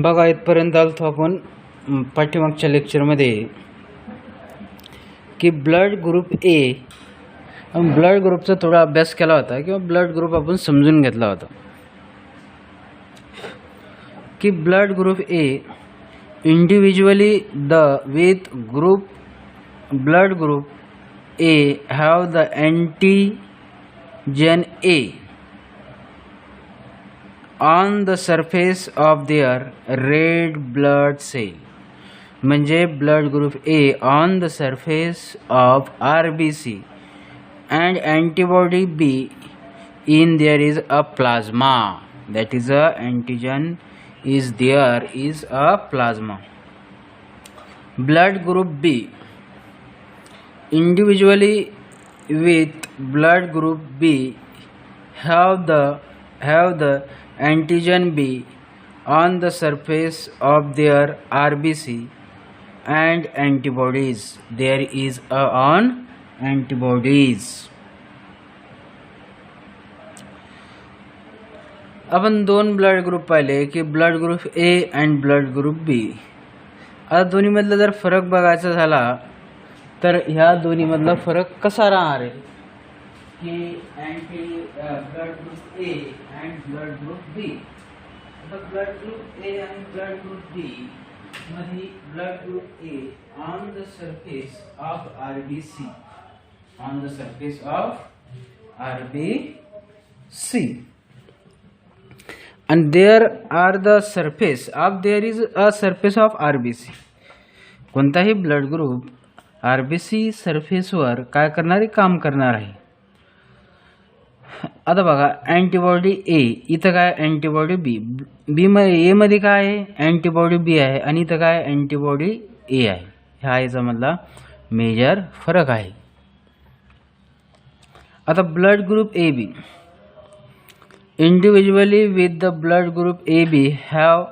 बघा, इथपर्यंत आलतो आपण पाठीमागच्या लेक्चरमध्ये की ब्लड ग्रुप ए, ब्लड ग्रुपचा थोडा अभ्यास केला होता किंवा ब्लड ग्रुप आपण समजून घेतला होता की blood group A individually the with group blood group A have the antigen A on the surface of their red blood cell. म्हणजे blood group A on the surface of RBC and antibody B in there is a plasma, that is a antigen is there is a plasma. Blood group B individually with blood group B have the antigen B on the surface of their RBC and antibodies. There is a on antibodies. आपण दोन blood group पाहिले की blood group A and blood group B. आता दोन्हीमधला जर फरक बघायचा झाला तर ह्या दोन्हीमधला फरक कसा राहणार आहे की blood group A and blood group B. आता ब्लड ग्रुप ए आणि ब्लड ग्रुप बी मध्ये blood group A on the surface of RBC, on the surface of RBC, and there are the surface of there is a surface of RBC. कोणताही blood group RBC सरफेसवर काय करणारे काम करणार आहे. आता बघा, अँटीबॉडी ए, इथं काय अँटीबॉडी बी, बी ए मध्ये काय आहे अँटीबॉडी बी आहे आणि इथं काय अँटीबॉडी ए आहे. हा याच्यामधला मेजर फरक आहे. आता blood group A B individually with the blood group AB have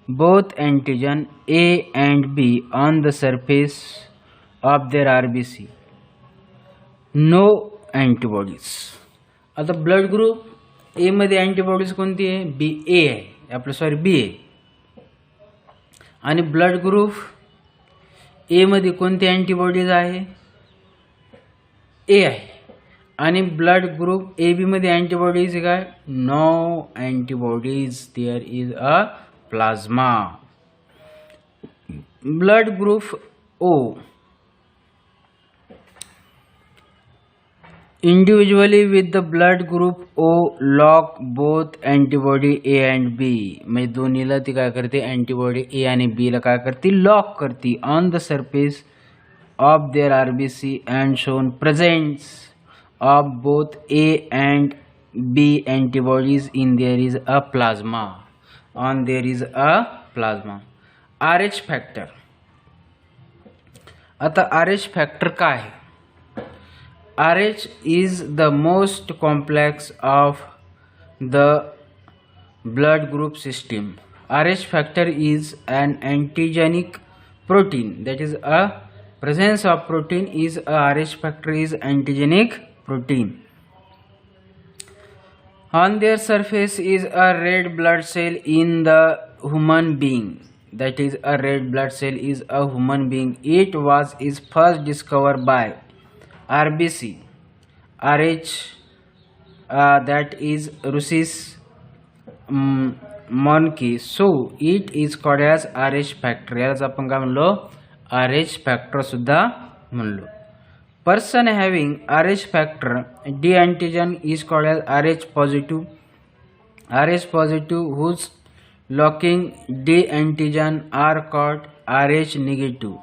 both antigen A and B on the surface of their RBC, no antibodies. आता ब्लड ग्रुप ए मध्ये अँटीबॉडीज कोणती आहे, बी ए आहे, आपलं सॉरी बी आहे. आणि ब्लड ग्रुप ए मध्ये कोणती अँटीबॉडीज आहे, ए आहे. आणि ब्लड ग्रुप ए बी मध्ये अँटीबॉडीज काय, no antibodies, there is a plasma. Blood group O individually with the blood group O lock both antibody A and B. म्हणजे दोन्हीला ती काय करते, अँटीबॉडी ए आणि बी ला काय करते, लॉक करते on the surface of their RBC and shown presence of both A and B antibodies in there is a plasma, on there is a plasma. RH factor. आता RH factor काय आहे, RH is the most complex of the blood group system. RH factor is an antigenic protein, that is a presence of protein is a RH factor is antigenic protein. On their surface is a red blood cell in the human being, that is a red blood cell is a human being. It is first discovered by RBC RH, that is Rhesus monkey, so it is called as RH factor. यालाच आपण काय म्हणलो, RH factor सुद्धा म्हणलो. Person having RH factor D antigen is called as RH positive. RH positive whose locking D antigen are called RH negative.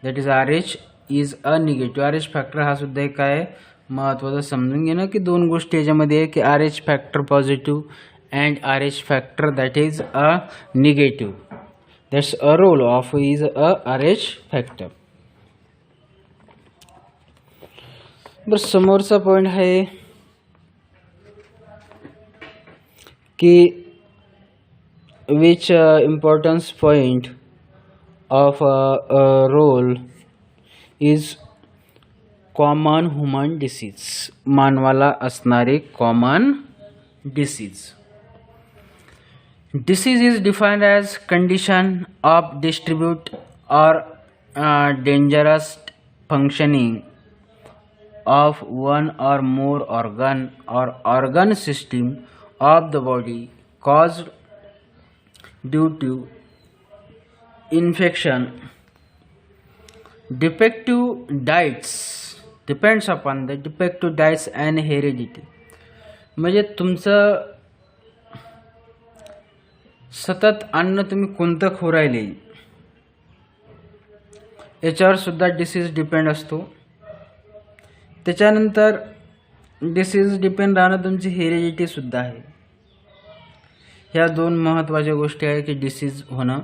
That is RH is a negative. RH factor हा सुद्धा एक काय महत्त्वाचं समजून घेणं की दोन गोष्टी याच्यामध्ये आहे की RH factor positive and RH factor that is a negative. That's a role of is a RH factor. बर, समोरचा पॉइंट आहे की which importance point of role is common human disease, मानवाला असणारे common disease. Disease is defined as condition of distribute or dangerous functioning of one or more organ or organ system of the body caused due to infection. Defective diets depends upon the defective diets and heredity. म्हणजे तुमचं सतत अन्न तुम्ही कोणतं खाऊ राहिले याच्यावर सुद्धा डिसीज डिपेंड असतो. त्याच्यानंतर डिसीज डिपेंड राहणं तुमची हेरिडिटी सुद्धा आहे. ह्या दोन महत्त्वाच्या गोष्टी आहे की डिसीज होणं.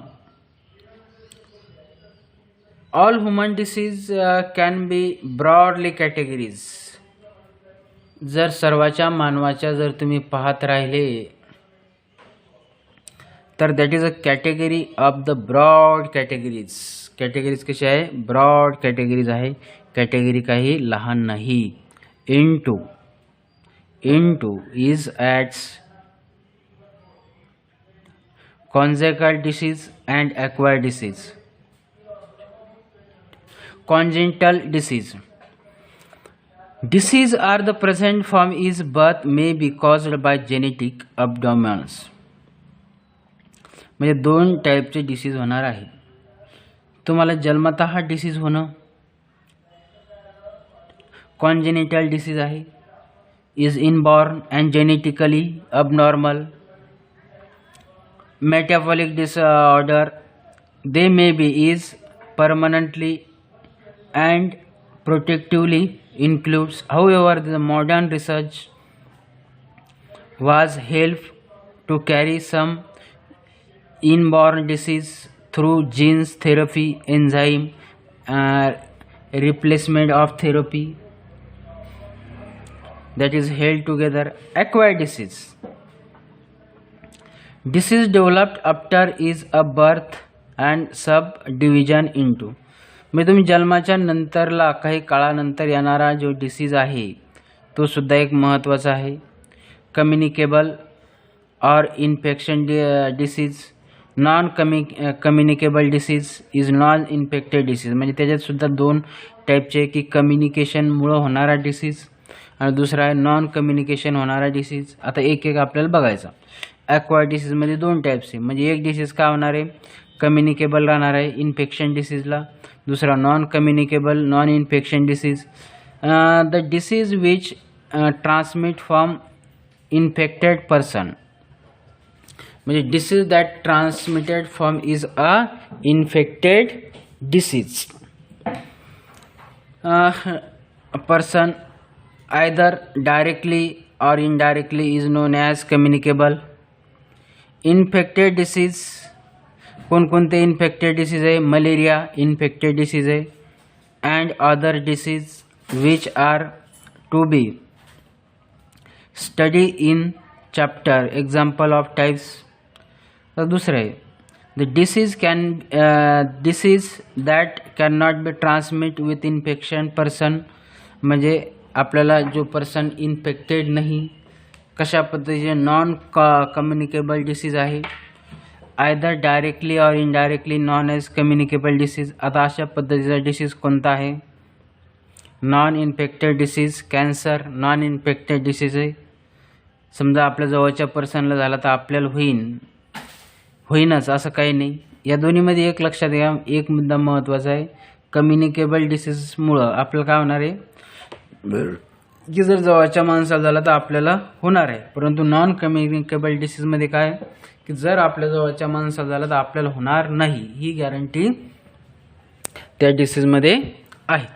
All human disease can be broadly categories. जर सर्वाच्या मानवाच्या जर तुम्ही पाहत राहिले तर that is a category of the broad categories. Categories कशी आहे? ब्रॉड कॅटेगरीज आहे. कॅटेगरी काही लहान नाही. Into is its congenital disease and acquired disease. Congenital disease are the present form is birth may be caused by genetic abnormals. म्हणजे दोन टाईपचे disease होणार आहे. तुम्हाला जन्मतः डिसीज होणं कॉन्जेनिटल डिसीज आहे. Is inborn and genetically abnormal. Metabolic disorder they may be is permanently and protectively includes. However, the modern research was help to carry some inborn disease through genes therapy, enzyme replacement of therapy that is held together. Acquired disease developed after is a birth and subdivision into. म्हणजे तुम्ही जन्माच्या नंतरला काही काळानंतर येणारा जो disease आहे तो सुद्धा एक महत्त्वाचा आहे. कम्युनिकेबल और infection disease. Non communicable disease is non infected disease. म्हणजे त्याच्यात सुद्धा दोन टाईपचे की कम्युनिकेशनमुळं होणारा डिसीज आणि दुसरा आहे नॉन कम्युनिकेशन होणारा डिसीज. आता एक एक आपल्याला बघायचा. ॲक्वायर्ड डिसीजमध्ये दोन टाईप्स आहे. म्हणजे एक डिसीज काय होणार आहे? कम्युनिकेबल राहणार आहे इन्फेक्शन डिसीजला. दुसरा non communicable non infection disease. The disease which transmit from infected person. म्हणजे disease that transmitted from is a infected disease. Person either directly or indirectly is known as communicable. Infected disease कोणकोणते infected disease आहे? Malaria infected disease आहे. And other disease which are to be study in chapter. Example of types. तर दुसरं आहे the disease that can not be transmit with infection person. म्हणजे आपल्याला जो person infected नाही कशा पद्धतीचे नॉन कम्युनिकेबल डिसीज आहे. आयदर डायरेक्टली और indirectly known as communicable disease. आता अशा पद्धतीचा डिसीज कोणता आहे? Non infected disease. Cancer non infected disease आहे. समजा आपल्या जवळच्या पर्सनला झाला तर आपल्याला होईनच असं काही नाही. या दोन्हीमध्ये एक लक्षात घ्या. एक मुद्दा महत्त्वाचा आहे. कम्युनिकेबल डिसीजमुळं आपल्याला काय होणार आहे की जर जवळच्या माणसाला झाला तर आपल्याला होणार आहे. परंतु नॉन कम्युनिकेबल डिसीजमध्ये काय की जर आपल्या जवळच्या माणसाला झाला तर आपल्याला होणार नाही. ही गॅरंटी त्या डिसीजमध्ये आहे.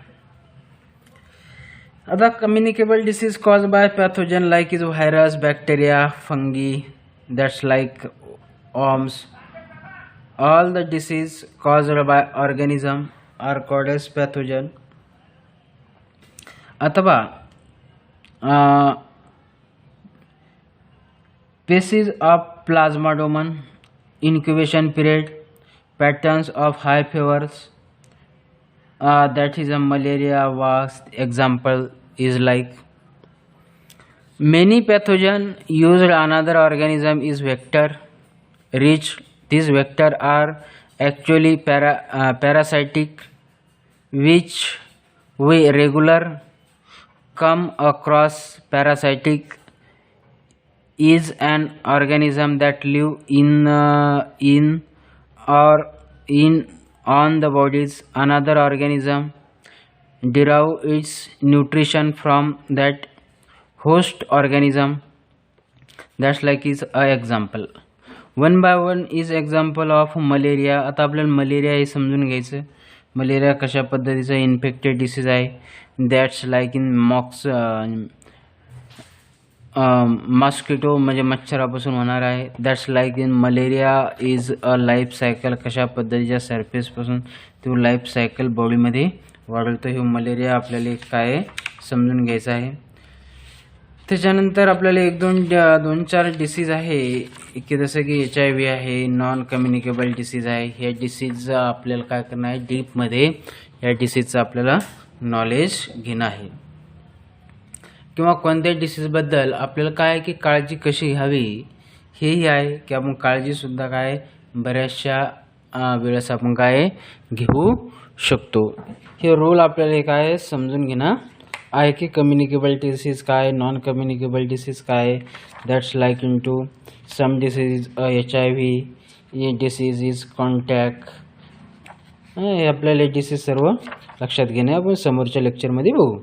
आता communicable disease cause by pathogen like is virus, bacteria, fungi that's like worms. All the disease caused by organism are called as pathogen. अथवा phases of plasmodium, incubation period, patterns of high fevers, that is a malaria was example is like. Many pathogen used another organism is vector. reach. These vectors are actually parasitic, which we regular come across. Parasitic is an organism that live in or in on the bodies another organism, derive its nutrition from that host organism. That's like is a example. One by one is example of malaria. आता आपल्याला malaria हे समजून घ्यायचं. Malaria कशा पद्धतीचं infected disease आहे. That's like in mosquito म्हणजे मच्छरापासून होणार आहे. That's like in malaria is a life cycle. कशा पद्धतीच्या सरफेसपासून तो लाईफ सायकल बॉडीमध्ये वाढवतो. हे मलेरिया आपल्याला काय समजून घ्यायचं आहे. त्याच्यानंतर आपल्याला एक दोन चार डिसीज आहे की जसं की HIV आहे, नॉन कम्युनिकेबल डिसीज आहे. ह्या डिसीजचं आपल्याला काय करणं आहे, डीपमध्ये या डिसीजचं आपल्याला नॉलेज घेणं आहे. किंवा कोणत्या डिसीजबद्दल आपल्याला काय आहे की काळजी कशी घ्यावी हेही आहे की आपण काळजीसुद्धा काय बऱ्याचशा वेळेस आपण काय घेऊ शकतो. हे रोल आपल्याला काय समजून घेणं आहे की कम्युनिकेबल डिसीज काय, नॉन कम्युनिकेबल डिसीज काय. That's like in to some disease HIV, ये डिसीज इज कॉन्टॅक्ट. हे आपल्याला डिसीज सर्व लक्षात घेणे आपण समोरच्या लेक्चरमध्ये बघू.